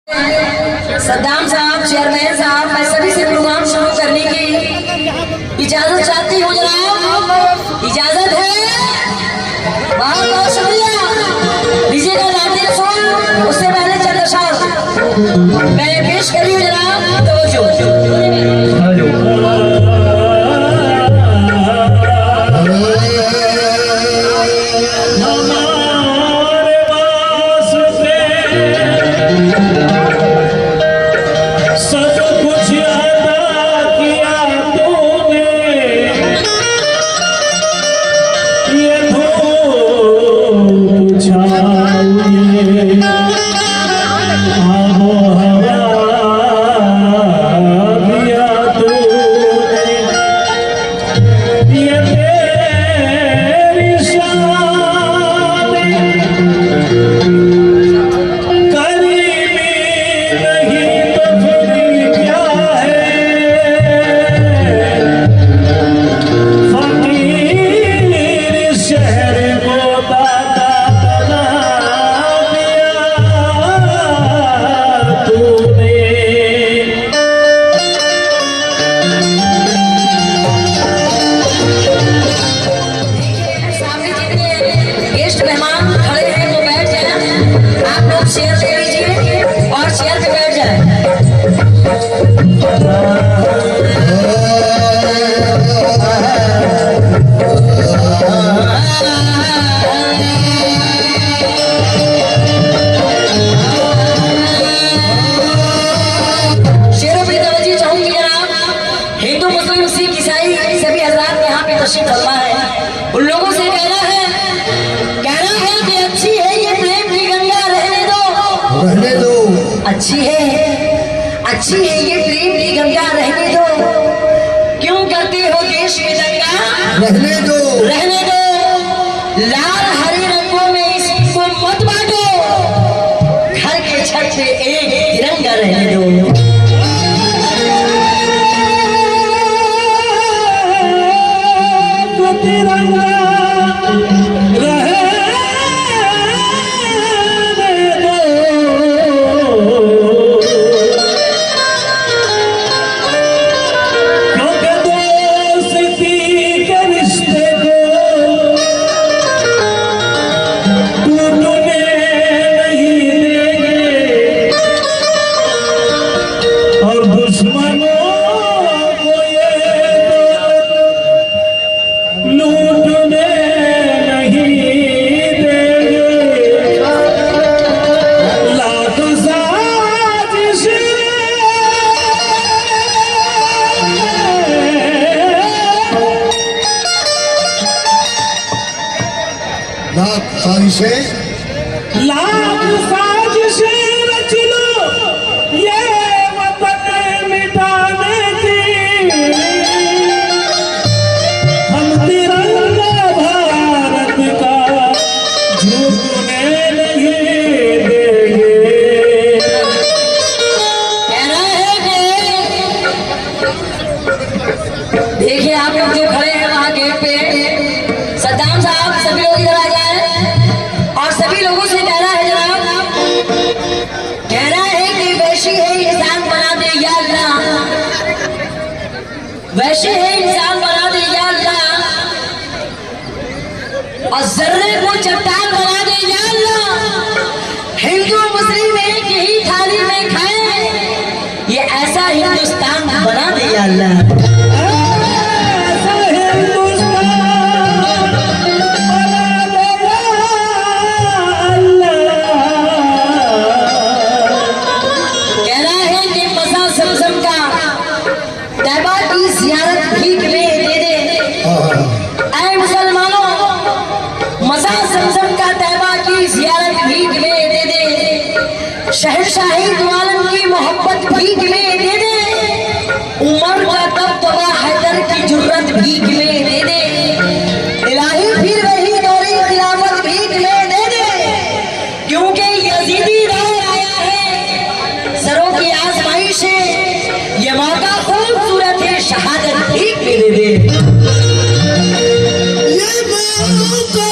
सद्दाम साहब, चेयरमैन साहब, मैं सभी से प्रोग्राम शुरू करने की इजाजत चाहती हूँ जनाब। इजाजत है? बहुत बहुत शुक्रिया। डीजे का लाते रसूल, उससे पहले चंद अशार मैं पेश कर रही हूँ जनाब। उन लोगों से कहना है कि अच्छी है ये प्रेम की गंगा, रहने दो। अच्छी है ये प्रेम की गंगा, रहने दो। क्यों करते हो देश में दंगा? रहने दो। लाल हरे रंगों में इसको मत बांटो, घर के छत पे एक तिरंगा रहने दो। तिरंगा साजिशें रच लो ये वतन मिटाने की, हम तिरंगा भारत का झुकने नहीं देंगे। कहना है कि देखिए आप लोग जो खड़े हैं वहां गेट पे, सद्दाम साहब सभी लोग इधर आ जाए और सभी लोगों से कहना है जनाब, कहना है कि वैसे है इंसान बना दे या अल्लाह, वैसे है इंसान बना दे या अल्लाह, और जर्रे को चट्टान बना दे या अल्लाह। हिंदू मुस्लिम एक ही थाली में खाए, ये ऐसा हिंदुस्तान बना दे या अल्लाह। शहंशाही दुआलन की मोहब्बत भीख में दे दे, उमर का दबदबा हैदर की जुर्रत भीख में दे दे, इलाही फिर वही दौरी खिलाफत भीख में दे दे। क्योंकि यजीदी दौर आया है सरों की आजमाइश है, ये मौका खूबसूरत है, शहादत भीख में दे दे। ये मौका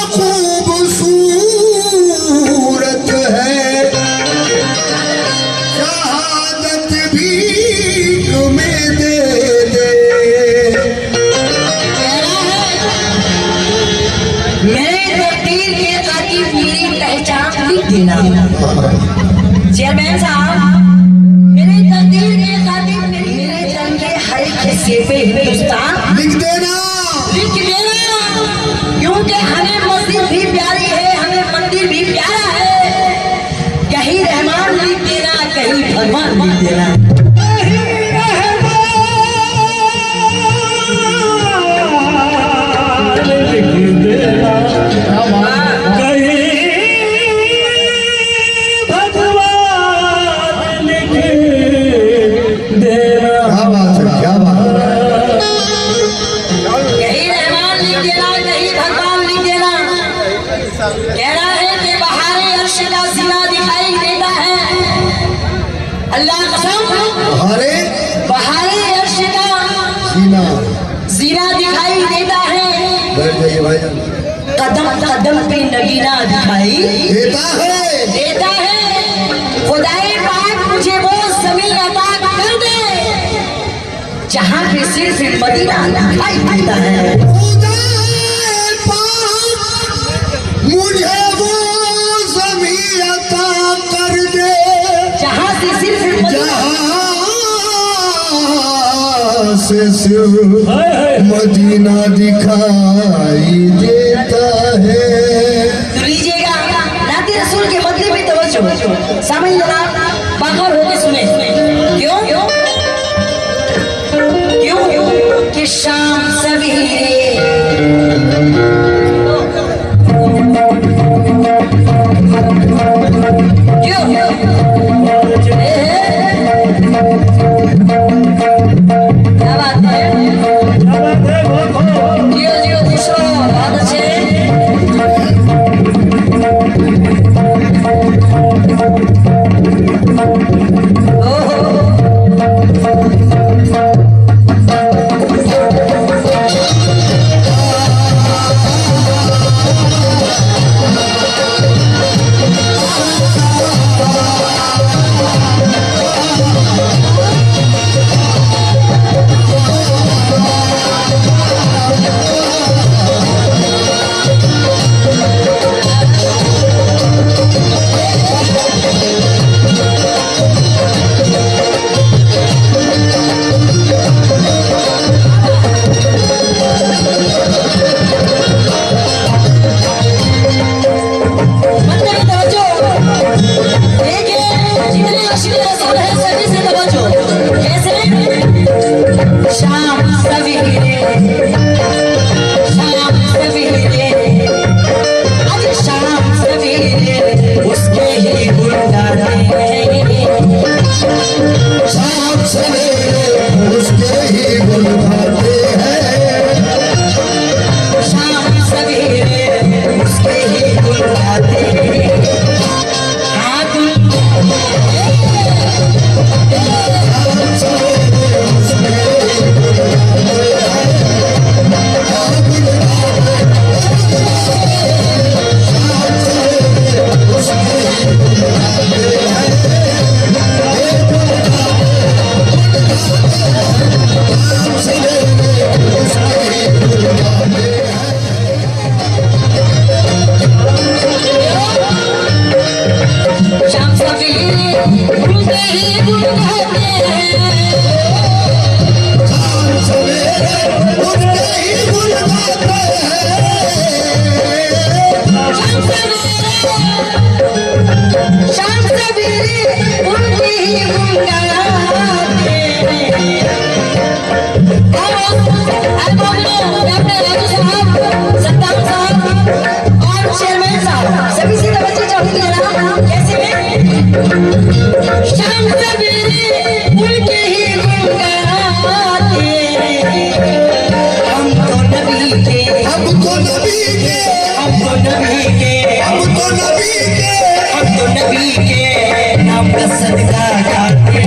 खूबसूरत है, चेयरमैन साहब, मेरे तकदीर के खातिर मेरे जन्म के हर एक हिस्से पे हिंदुस्तान लिख देना, क्योंकि हमें मस्जिद भी प्यारी है, हमें मंदिर भी प्यारा है। कहीं रहमान लिख देना, कहीं भगवान लिख देना। कह रहा है कि बहारे अर्श का सीना दिखाई देता है। अल्लाह कसम, बहारे अर्श का सीना दिखाई देता है। कदम कदम पे नगीना दिखाई देता है। खुदाए पाक मुझे वो ज़मीन अता कर दे जहाँ पे सिर्फ मदीना दिखाई देता है। मुझे वो ज़मीन अता कर दे जहाँ से सिर्फ मदीना दिखाई देता है। तो लीजिएगा नाती रसूल के बदले में तवज्जो सामने जनाब बाखर होके सुने। क्यों क्यों कि शाम सवेरे नबी के नाम का सदका खाते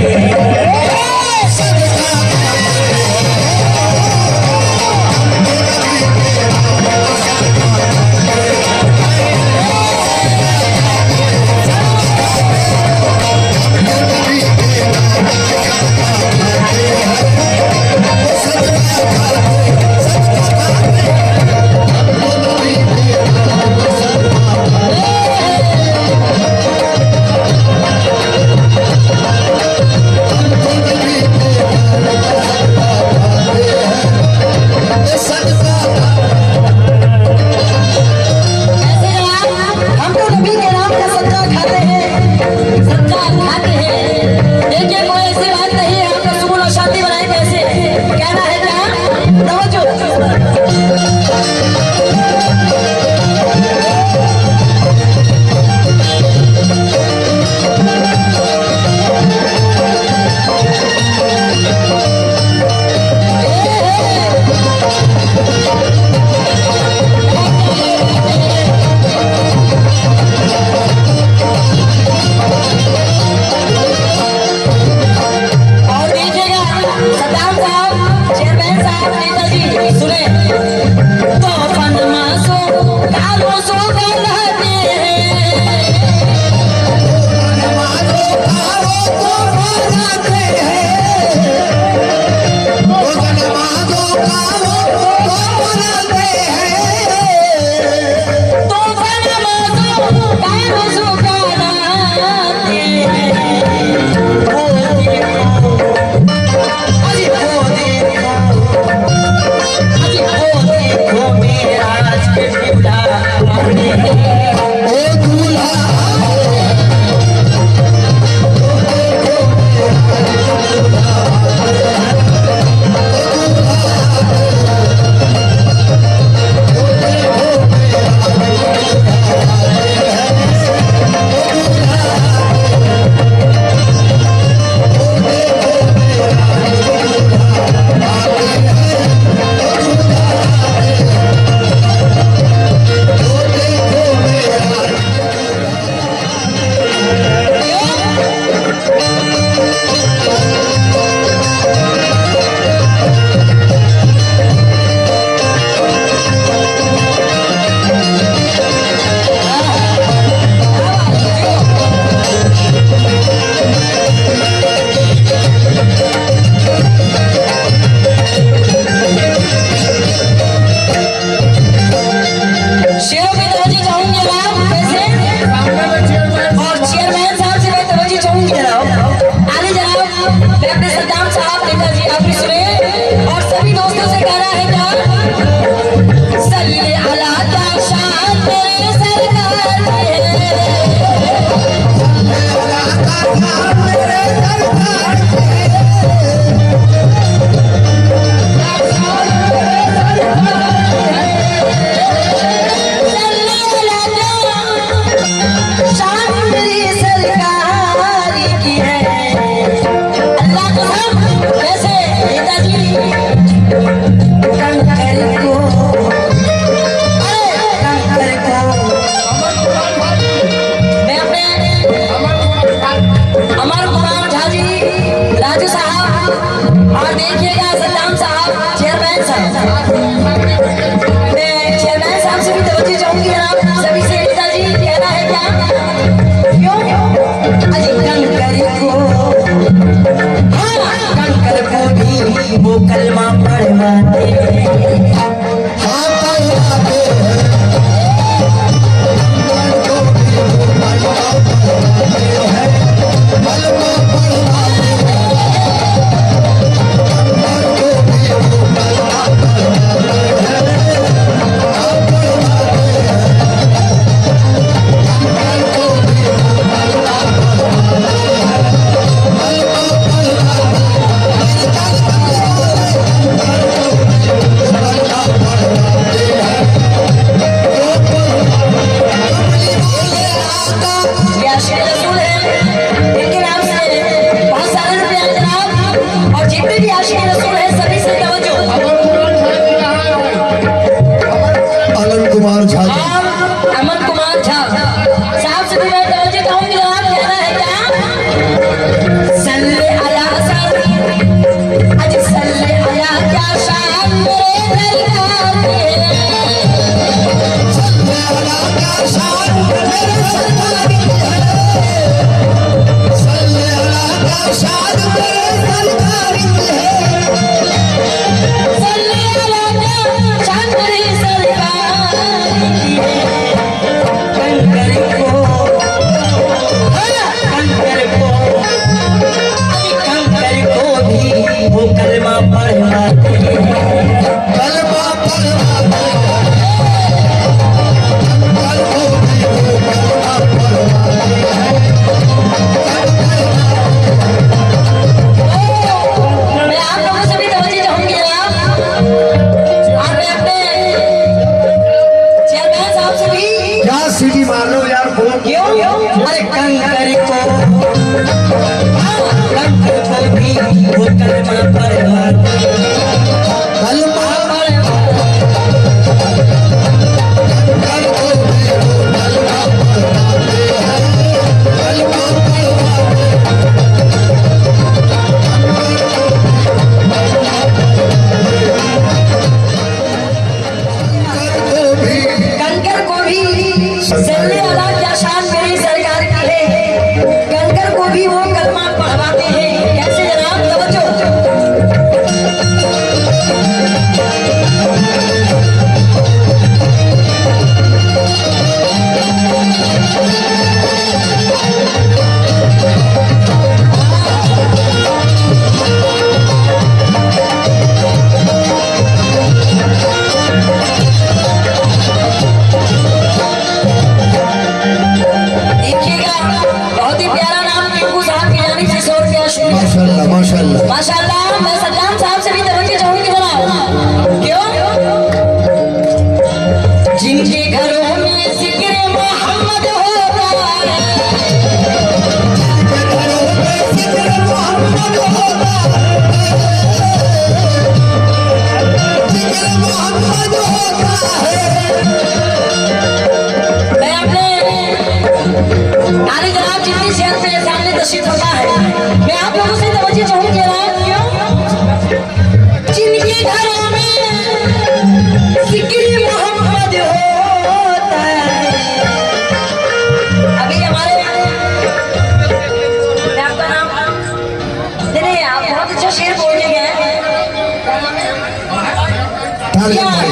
तो फनमासो कालो सो गलते फनमासो कालो तो बनाते हैं तो फनमासो कालो तो बनाते हैं तो फनमासो कालो सो गलते वो देखो मेरा आज के बुढ़ा माशाल्लाह। मैं सद्दाम साहब से भी तवज्जो चाहूंगी जरा। क्यों? जिनके घरों में जिक्र मोहम्मद होता है, जिक्र मोहम्मद होता है, जिक्र मोहम्मद होता है। मैं अपने आली जनाब जितनी सेहत मेरे सामने तशरीफ फरमा है, मैं आप लोगों से तवज्जो चाहूंगी जरा। क्यों? जिनके घरों में जिक्र मोहम्मद होता है। अभी हमारे मैं आपका नाम नहीं, आप बहुत अच्छा शेर बोल के गए।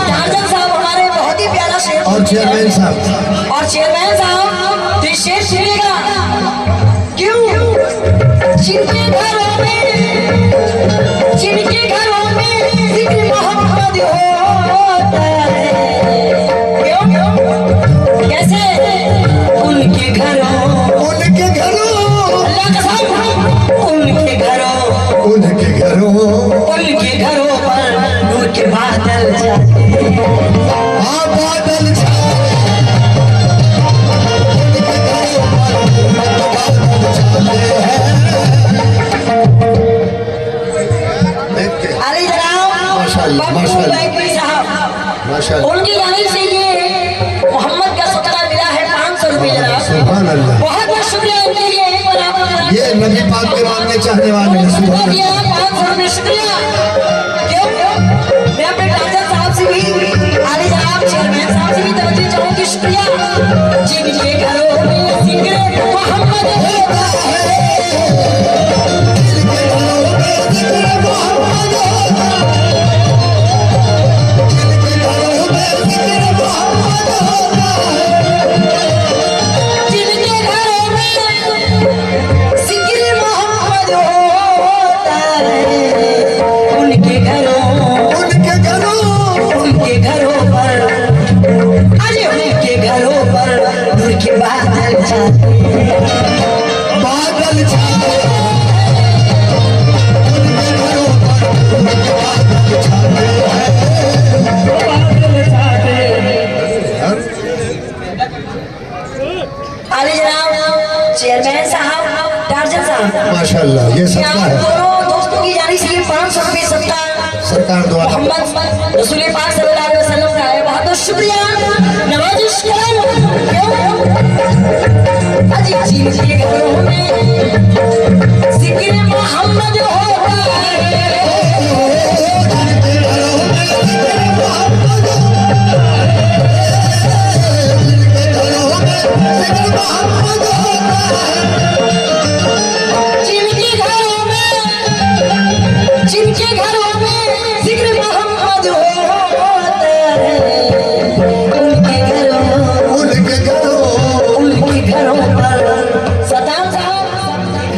टार्जन साहब हमारे बहुत ही प्यारा शेर और चेयरमैन साहब, और चेयरमैन साहब तो ये शेर सुनिएगा। क्यों? जिनके घरों में जिक्र मोहम्मद होता है। क्यों? कैसे? उनके घरों, उनके घरों, अल्लाह कसम, उनके घरों पर नूर के बादल छाते हैं। हाँ बादल छाए, अली जनाब माशाअल्लाह, बब्बू माशाअल्लाह। बैकरी साहब, माशाअल्लाह, उनकी जानिब से ये मोहम्मद का सदका मिला है 500 रुपये जनाब। सुभान अल्लाह। बहुत बहुत शुक्रिया इनके लिए। एक बार आप ये नबी पाक के मानने चाहने वाले हैं। सुभान अल्लाह। 500 रुपये शुक्रिया। क्यों? मैं अपने टार्जन साहब से भी, आली जनाब चेयरमैन साहब से भी तवज्जो चाहूंगी। शुक्रिया। जिनके घरों में जिक्र मोहम्मद होता है, जिनके घरों में जिक्र मोहम्मद होता है, जिनके घरों में जिक्र मोहम्मद होता है, जिनके घरों में जिक्र मोहम्मद होता है, उनके घरों पर, अरे उनके घरों पर नूर के बादल छाते हैं। बादल छाए, उनके घरों पर उनके बादल छाते हैं। अली जनाब चेयरमैन साहब, टार्जन साहब, माशाअल्लाह, ये मैं सबका आप है। दोनों दोस्तों की जानिब से ये 500 रुपये सदका सरकार द्वारा मोहम्मद रसूल पाक सल्लल्लाहु अलैहि वसल्लम का है। बहुत बहुत शुक्रिया, नवाजिश करें। क्यों? अजी जिनके घरों में जिक्र मोहम्मद होता है, जिनके घरों में जिक्र मोहम्मद होता है, जिनके घरों में जिक्र मोहम्मद होता है, जिनके घरों में जिक्र मोहम्मद होता है, उनके घरों पर सद्दाम साहब,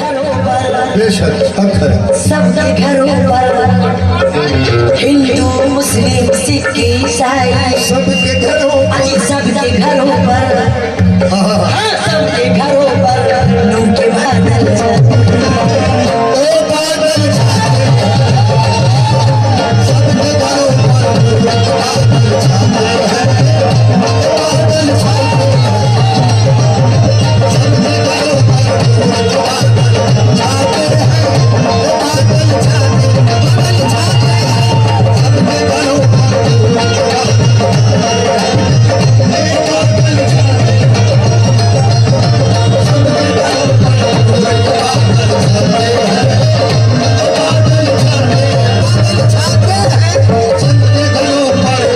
घरों पर, बेशक हक है। सबके घरों पर हिंदू मुस्लिम सिख ईसाई, सबके घरों अजी सबके घरों पर, हाँ सबके घरों पर नूर के बादल छाते हैं। ओ बादल छाए, सबके घरों पर बादल छाते हैं। बादल छाए, सबके घरों पर बादल छाते हैं। बादल छाए, बादल छाते हैं, सबके घरों पर बादल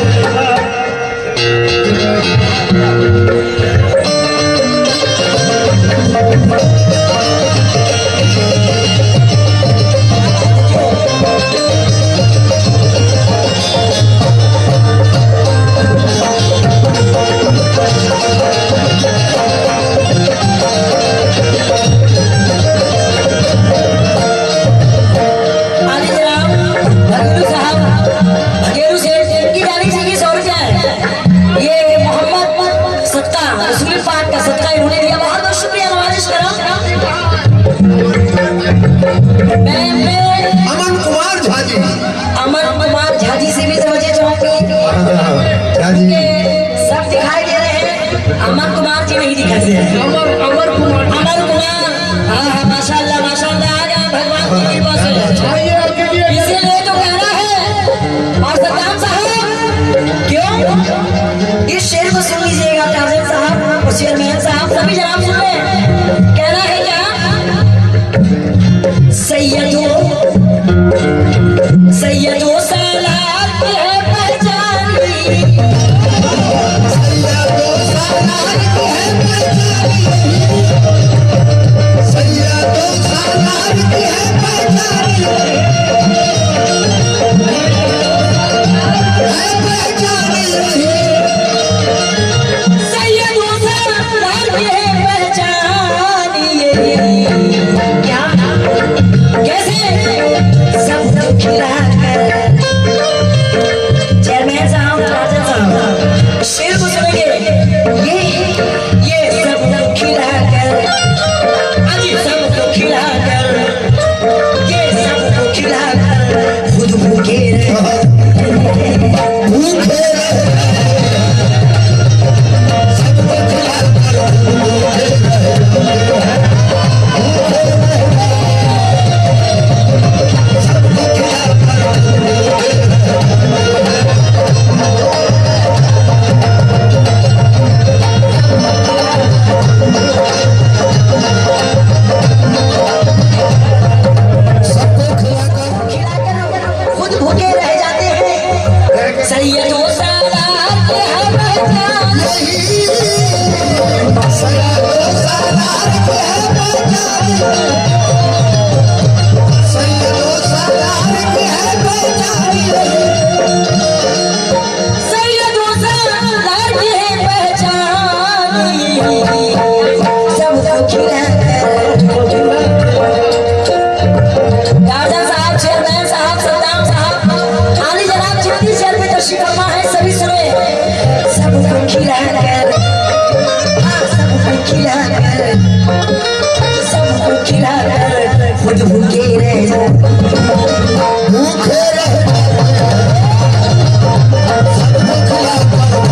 अमन क्या जी सब दिखाई दे रहे हैं, अमर कुमार जी नहीं दिखाई दे रहे हैं। अमर कुमार, हाँ हाँ माशाल्लाह माशाल्लाह, आ जाए भगवान की कृपा से। इसीलिए तो कहना है। और सद्दाम साहब क्यों इस शेर को सुन लीजिएगा, ताजिर साहब और चेयरमैन साहब सभी जनाब सुन लें। कहना है क्या, सैयदों सालार की है पहचानी, सैयदों सालार की है पहचानी, सैयदों सालार की है पहचानी, है पहचानी रही। सैयदों सालार की है पहचानी। क्या कैसे सबको खिला कर, चेयरमैन साहब राजा साहब शेर को सुनेंगे। ये सबको खिला कर, आज सबको खिला कर, ये सबको खिला कर खुद भूखे रहे, भूखे रहे, सबको खिला कर भूखे रहे, सबको खिला कर खिलाकर खुद भूखे रह जाते हैं। सैयदों सालार की है पहचानी, सैयदों सालार की है पहचानी, सैयदों सालार की है पहचानी रही। सैयदों सालार की है पहचानी। सबको खिलाकर, राजा साहब चेयरमैन साहब सद्दाम साहब आली जनाब जितनी जेल में तशरीफ फरमा है सभी सुने। सबको खिलाकर, सबको खिलाकर, सबको खिलाकर खुद भूखे रह जाते, भूखे रहे, सबको खिला कर भूखे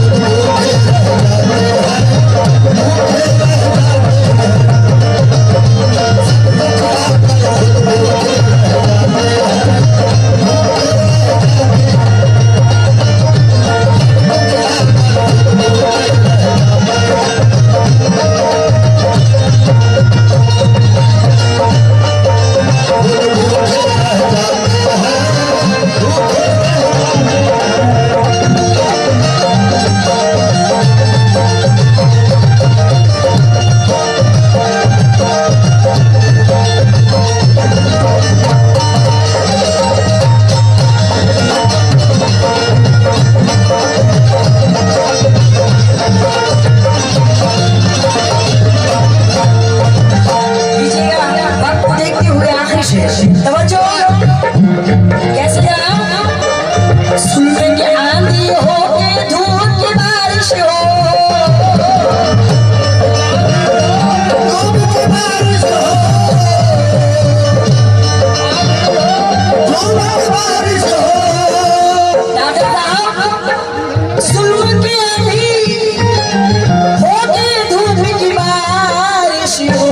लीजिएगा वक्त को देखते हुए आखिरी शेर तवज्जो। कैसे जनाब, सुनने की आंधी हो के धूप की बारिश हो, धूप की बारिश हो, धूप की बारिश हो, राजा साहब सुनने की आंधी हो के धूप की बारिश हो,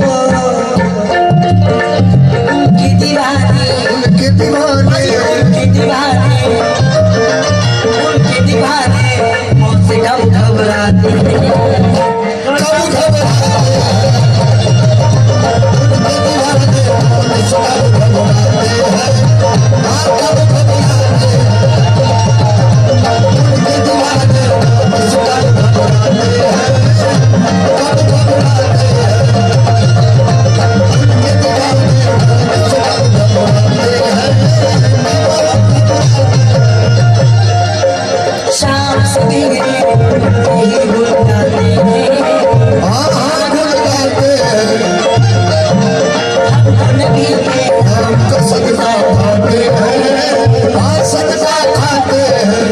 उनकी दीवानी, उनके दीवाने, उनकी दीवानी, उनकी दीवानी मुझसे कब घबराती है। कब घबराते, उनके दीवाने मुझसे कब घबराते हैं, हाँ कब घबराते, उनके दीवाने मुझसे कब घबराते हैं, कब घबराते हैं, उनके दीवाने मुझसे कब घबराते हैं। शाम सवेरे यही गुल गाते हैं, हाँ हाँ गुल गाते हैं, नबी के हम तो सदका खाते हैं, हाँ सदका खाते हैं,